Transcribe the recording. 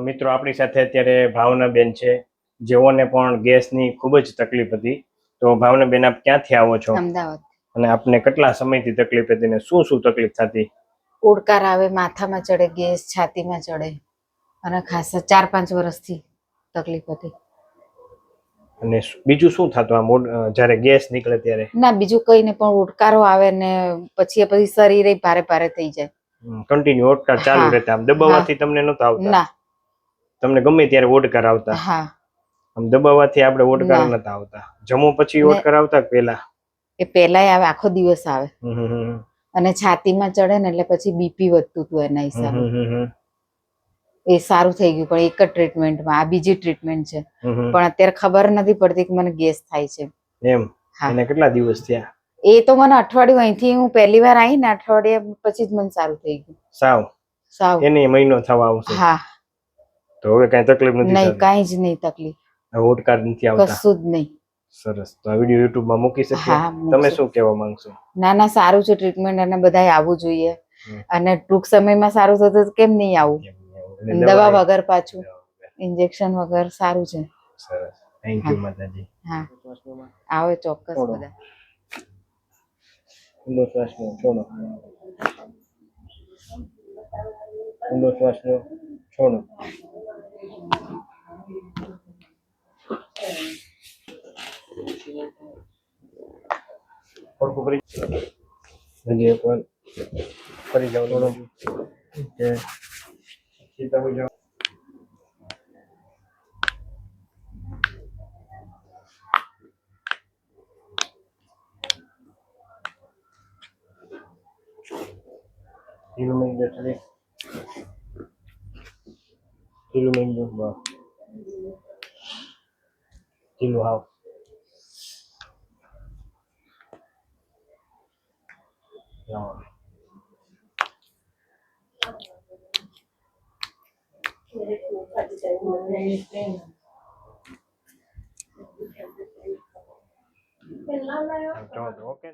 મિત્રો આપણી સાથે અત્યારે ભાવનાબેન છે, જેઓને પણ ગેસની ખૂબ જ તકલીફ હતી. તો ભાવનાબેન, આપ ક્યાંથી આવો છો અમદાવાદ અને આપને કેટલા સમયથી તકલીફ હતી ને શું શું તકલીફ થતી? ઓડકાર આવે, માથામાં ચડે, ગેસ છાતીમાં ચડે અને ખાસા 4-5 વર્ષથી તકલીફ હતી. અને બીજું શું થતું આમ જ્યારે ગેસ નીકળે ત્યારે? ના, બીજું કઈ નહીં, પણ ઓડકારો આવે ને પછી શરીરે ભારે ભારે થઈ જાય. કન્ટિન્યુ ઓડકાર ચાલુ રહેતા? આમ દબાવવાથી તમને નહોતા આવતા? ના, તમને ગમે ત્યારે ઓડકાર આવતા? હા. આમ દબાવવાથી આપણે ઓડકાર નતા આવતા? જમો પછી ઓડકાર આવતા કે પહેલા? એ પહેલાય આવે, આખો દિવસ આવે. અને છાતીમાં ચડે ને એટલે પછી બીપી વધતું હતું એના હિસાબે. એ સારું થઈ ગયું, પણ એક જ ટ્રીટમેન્ટમાં. આ બીજી ટ્રીટમેન્ટ છે, પણ અત્યારે ખબર નથી પડતી કે મને ગેસ થાય છે એમ. એને કેટલા દિવસ થયા? એ તો મને અઠવાડિયું, અહીંથી હું પહેલી વાર આવી ને અઠવાડિયા પછી જ મને સારું થઈ ગયું. સાવ એને મહિનો થવા આવશે. હા. તો હવે કઈ તકલીફ નથી? નહીં, કઈ જ નહીં તકલીફ. ઓડકાર નથી આવતા? કશું જ નહીં. સરસ. તો આ વિડિયો YouTube માં મૂકી શકીએ? તમે શું કહેવા માંગશો? ના ના, સારું છે ટ્રીટમેન્ટ, અને બધાએ આવવું જોઈએ. અને ટૂંક સમયમાં સારું થતું કેમ નહીં આવું? દવા વગર, પાછું ઇન્જેક્શન વગર. સારું છે. સરસ. થેન્ક યુ માતાજી. હા, આવે ચોક્કસ બધા. ઊંડો શ્વાસ લો, છોડો. ઊંડો શ્વાસ લો, છોડો. ઓળખું કરી હજી એક વાર ફરી જાઓ થોડો. ઓકે, સીધા હોઈ જાઓ. ઢીલું મેં દે ચલી. ઢીલું મેં દો. વાહ, ઢીલું હાવ. ઓકે.